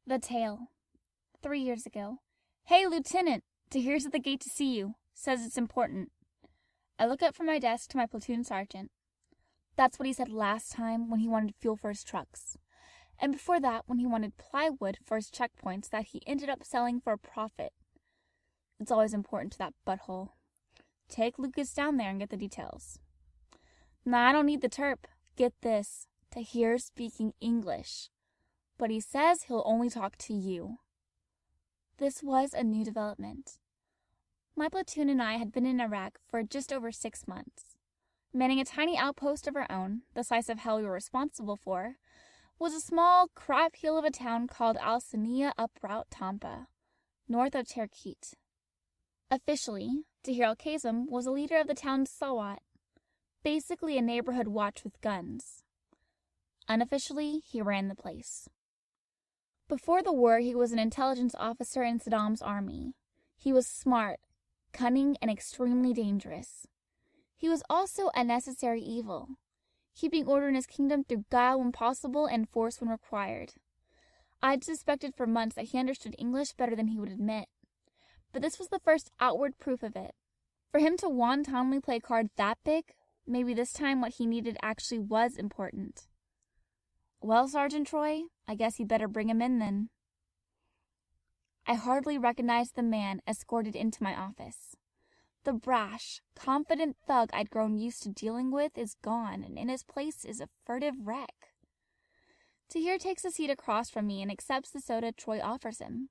The tale. 3 years ago. Hey, Lieutenant! Tahir's at the gate to see you. Says it's important. I look up from my desk to my platoon sergeant. That's what he said last time when he wanted fuel for his trucks. And before that when he wanted plywood for his checkpoints that he ended up selling for a profit. It's always important to that butthole. Take Lucas down there and get the details. Nah, I don't need the terp. Get this. Tahir's speaking English. But he says he'll only talk to you. This was a new development. My platoon and I had been in Iraq for just over 6 months. Manning a tiny outpost of our own, the slice of hell we were responsible for, was a small crap hill of a town called Al-Saniya up Route Tampa, north of Cherkit. Officially, Tahir al-Kazem was a leader of the town's Sawat, basically a neighborhood watch with guns. Unofficially, he ran the place. Before the war, he was an intelligence officer in Saddam's army. He was smart, cunning, and extremely dangerous. He was also a necessary evil, keeping order in his kingdom through guile when possible and force when required. I'd suspected for months that he understood English better than he would admit, but this was the first outward proof of it. For him to wantonly play a card that big, maybe this time what he needed actually was important. Well, Sergeant Troy, I guess you'd better bring him in then. I hardly recognized the man escorted into my office. The brash, confident thug I'd grown used to dealing with is gone, and in his place is a furtive wreck. Tahir takes a seat across from me and accepts the soda Troy offers him.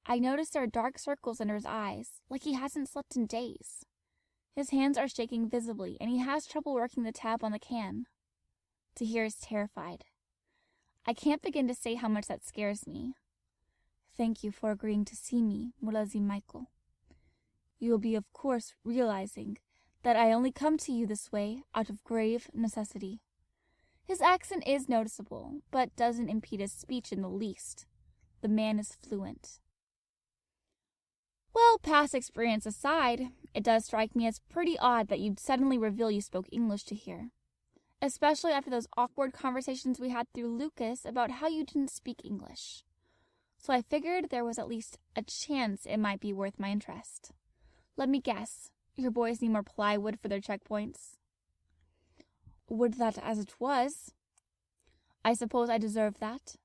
I notice there are dark circles under his eyes, like he hasn't slept in days. His hands are shaking visibly, and he has trouble working the tab on the can. Tahir is terrified. I can't begin to say how much that scares me. Thank you for agreeing to see me, Mulazim Michael. You will be, of course, realizing that I only come to you this way out of grave necessity. His accent is noticeable, but doesn't impede his speech in the least. The man is fluent. Well, past experience aside, it does strike me as pretty odd that you'd suddenly reveal you spoke English to here. Especially after those awkward conversations we had through Lucas about how you didn't speak English. So I figured there was at least a chance it might be worth my interest. Let me guess, your boys need more plywood for their checkpoints. Would that as it was. I suppose I deserve that.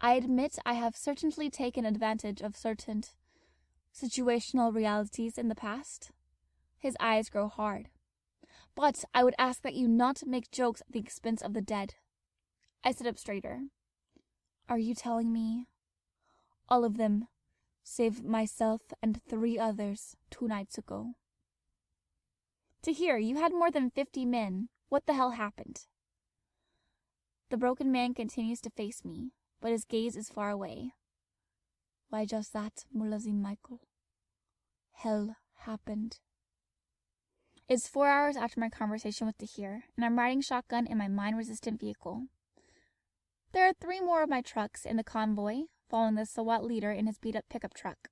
I admit I have certainly taken advantage of certain situational realities in the past. His eyes grow hard. But I would ask that you not make jokes at the expense of the dead. I sit up straighter. Are you telling me? All of them, save myself and 3 others 2 nights ago. Tahir, you had more than 50 men. What the hell happened? The broken man continues to face me, but his gaze is far away. Why, just that, Mulazim Michael. Hell happened. It's 4 hours after my conversation with Tahir, and I'm riding shotgun in my mine-resistant vehicle. There are 3 more of my trucks in the convoy, following the Sawat leader in his beat-up pickup truck.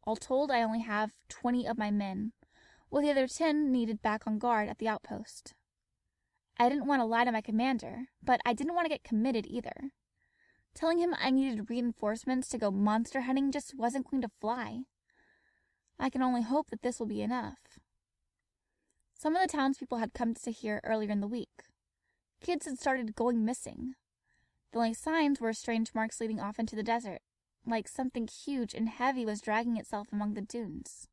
All told, I only have 20 of my men, with the other 10 needed back on guard at the outpost. I didn't want to lie to my commander, but I didn't want to get committed either. Telling him I needed reinforcements to go monster hunting just wasn't going to fly. I can only hope that this will be enough. Some of the townspeople had come to Tahir earlier in the week. Kids had started going missing. The only signs were strange marks leading off into the desert, like something huge and heavy was dragging itself among the dunes.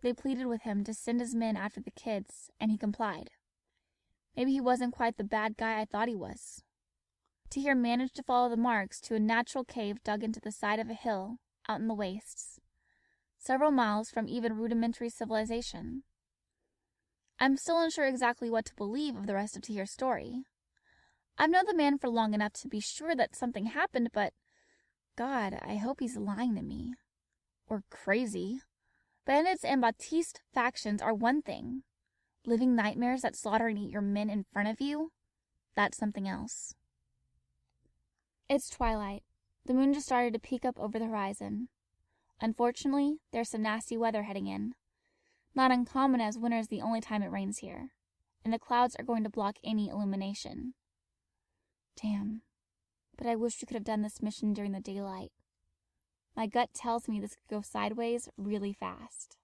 They pleaded with him to send his men after the kids, and he complied. Maybe he wasn't quite the bad guy I thought he was. Tahir managed to follow the marks to a natural cave dug into the side of a hill out in the wastes, several miles from even rudimentary civilization. I'm still unsure exactly what to believe of the rest of Tahir's story. I've known the man for long enough to be sure that something happened, but God, I hope he's lying to me. Or crazy. Bandits and Baptiste factions are one thing. Living nightmares that slaughter and eat your men in front of you? That's something else. It's twilight. The moon just started to peek up over the horizon. Unfortunately, there's some nasty weather heading in. Not uncommon, as winter is the only time it rains here, and the clouds are going to block any illumination. Damn. but I wish we could have done this mission during the daylight. My gut tells me this could go sideways really fast.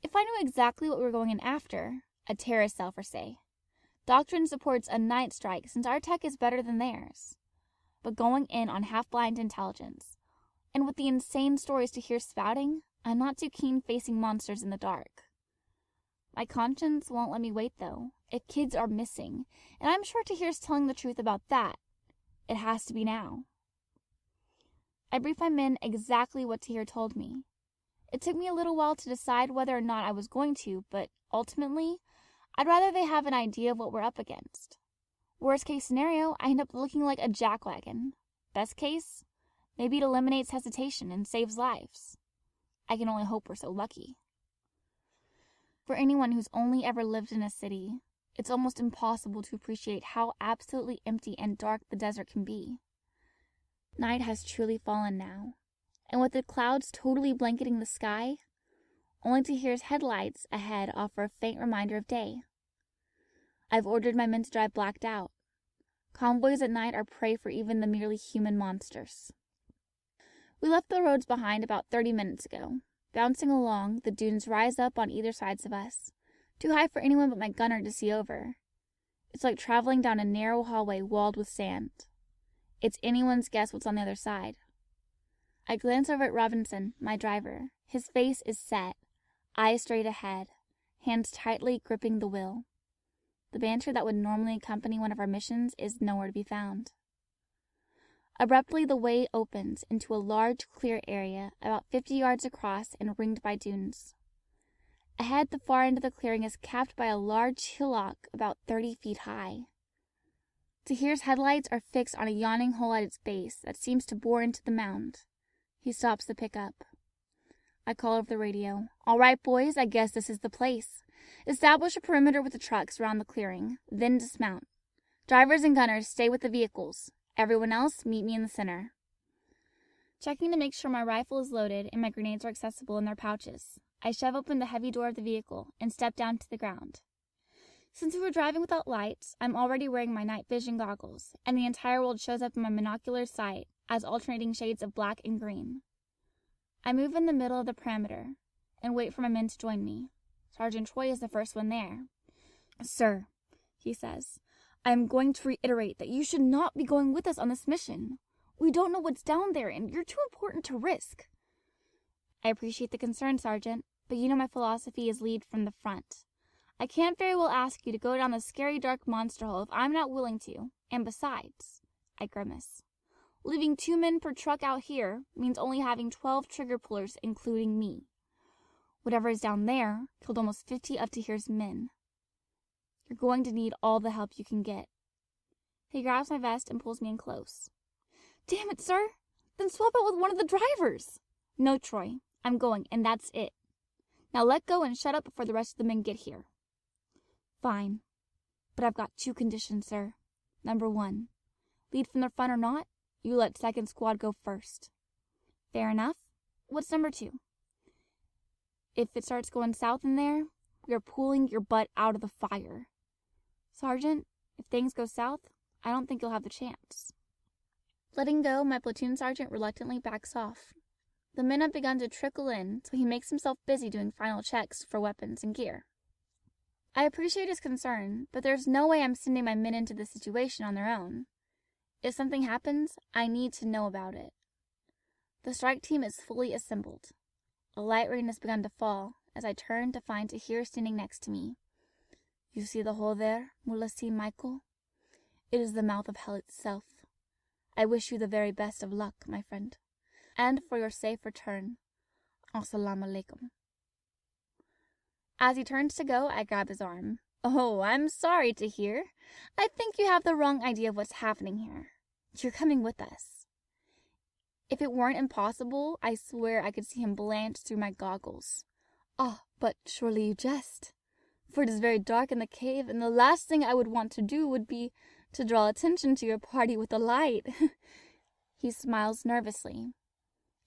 If I knew exactly what we were going in after, a terrorist cell for say, Doctrine supports a night strike since our tech is better than theirs. But going in on half-blind intelligence, and with the insane stories to hear spouting, I'm not too keen facing monsters in the dark. My conscience won't let me wait, though. If kids are missing, and I'm sure Tahir's telling the truth about that, it has to be now. I briefed my men exactly what Tahir told me. It took me a little while to decide whether or not I was going to, but ultimately, I'd rather they have an idea of what we're up against. Worst case scenario, I end up looking like a jackwagon. Best case, maybe it eliminates hesitation and saves lives. I can only hope we're so lucky. For anyone who's only ever lived in a city, it's almost impossible to appreciate how absolutely empty and dark the desert can be. Night has truly fallen now, and with the clouds totally blanketing the sky, only Tahir's headlights ahead offer a faint reminder of day. I've ordered my men to drive blacked out. Convoys at night are prey for even the merely human monsters. We left the roads behind about 30 minutes ago. Bouncing along, the dunes rise up on either sides of us, too high for anyone but my gunner to see over. It's like traveling down a narrow hallway walled with sand. It's anyone's guess what's on the other side. I glance over at Robinson, my driver. His face is set, eyes straight ahead, hands tightly gripping the wheel. The banter that would normally accompany one of our missions is nowhere to be found. Abruptly, the way opens into a large, clear area about 50 yards across and ringed by dunes. Ahead, the far end of the clearing is capped by a large hillock about 30 feet high. Tahir's headlights are fixed on a yawning hole at its base that seems to bore into the mound. He stops the pickup. I call over the radio. "All right, boys, I guess this is the place. Establish a perimeter with the trucks around the clearing, then dismount. Drivers and gunners stay with the vehicles. Everyone else, meet me in the center." Checking to make sure my rifle is loaded and my grenades are accessible in their pouches, I shove open the heavy door of the vehicle and step down to the ground. Since we were driving without lights, I'm already wearing my night vision goggles, and the entire world shows up in my monocular sight as alternating shades of black and green. I move in the middle of the perimeter and wait for my men to join me. Sergeant Troy is the first one there. "Sir," he says, "I am going to reiterate that you should not be going with us on this mission. We don't know what's down there, and you're too important to risk." "I appreciate the concern, Sergeant, but you know my philosophy is lead from the front. I can't very well ask you to go down the scary dark monster hole if I'm not willing to, and besides," I grimace, "leaving 2 men per truck out here means only having 12 trigger pullers, including me. Whatever is down there killed almost 50 of Tahir's men. You're going to need all the help you can get." He grabs my vest and pulls me in close. "Damn it, sir! Then swap out with one of the drivers." "No, Troy. I'm going, and that's it. Now let go and shut up before the rest of the men get here." "Fine. But I've got 2 conditions, sir. Number 1, lead from the front or not, you let 2nd Squad go first." "Fair enough. What's number 2? "If it starts going south in there, we are pulling your butt out of the fire." "Sergeant, if things go south, I don't think you'll have the chance." Letting go, my platoon sergeant reluctantly backs off. The men have begun to trickle in, so he makes himself busy doing final checks for weapons and gear. I appreciate his concern, but there's no way I'm sending my men into this situation on their own. If something happens, I need to know about it. The strike team is fully assembled. A light rain has begun to fall as I turn to find Tahir standing next to me. "You see the hole there, Mullah Si Michael? It is the mouth of hell itself. I wish you the very best of luck, my friend, and for your safe return. Assalamu alaikum." As he turns to go, I grab his arm. "Oh, I'm sorry, Tahir. I think you have the wrong idea of what's happening here. You're coming with us." If it weren't impossible, I swear I could see him blanch through my goggles. "Ah, but surely you jest. For it is very dark in the cave, and the last thing I would want to do would be to draw attention to your party with a light." He smiles nervously.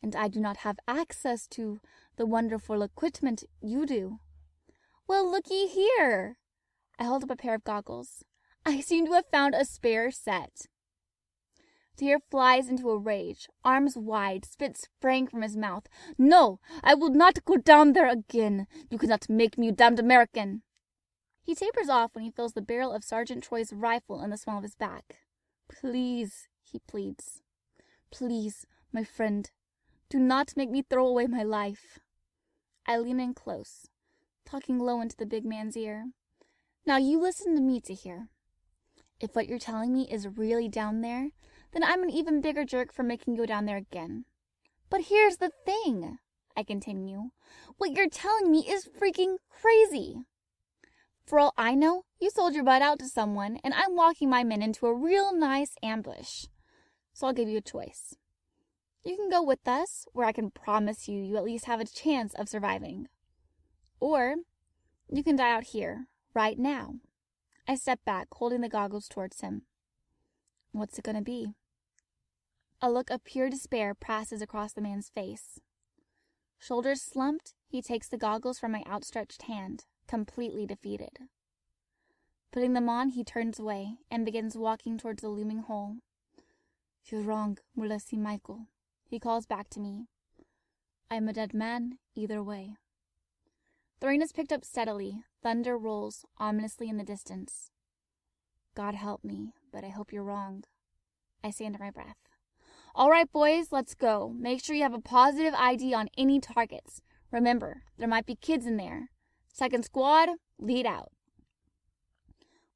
"And I do not have access to the wonderful equipment you do." "Well, looky here." I hold up a pair of goggles. "I seem to have found a spare set." Deer flies into a rage, arms wide, spit spraying from his mouth. "No, I will not go down there again. You cannot make me, you damned American." He tapers off when he feels the barrel of Sergeant Troy's rifle in the small of his back. "Please," he pleads. "Please, my friend, do not make me throw away my life." I lean in close, talking low into the big man's ear. "Now you listen to me to hear. If what you're telling me is really down there, then I'm an even bigger jerk for making you go down there again. But here's the thing," I continue. "What you're telling me is freaking crazy. For all I know, you sold your butt out to someone, and I'm walking my men into a real nice ambush. So I'll give you a choice. You can go with us, where I can promise you at least have a chance of surviving. Or you can die out here, right now." I step back, holding the goggles towards him. "What's it gonna be?" A look of pure despair passes across the man's face. Shoulders slumped, he takes the goggles from my outstretched hand, completely defeated. Putting them on, he turns away and begins walking towards the looming hole. "You're wrong, Mulesi Michael," he calls back to me. "I am a dead man either way." The rain is picked up steadily. Thunder rolls ominously in the distance. "God help me, but I hope you're wrong," I say under my breath. "All right, boys, let's go. Make sure you have a positive ID on any targets. Remember, there might be kids in there. Second squad, lead out."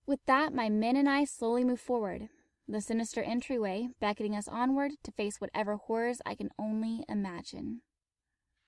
With that, my men and I slowly move forward, the sinister entryway beckoning us onward to face whatever horrors I can only imagine.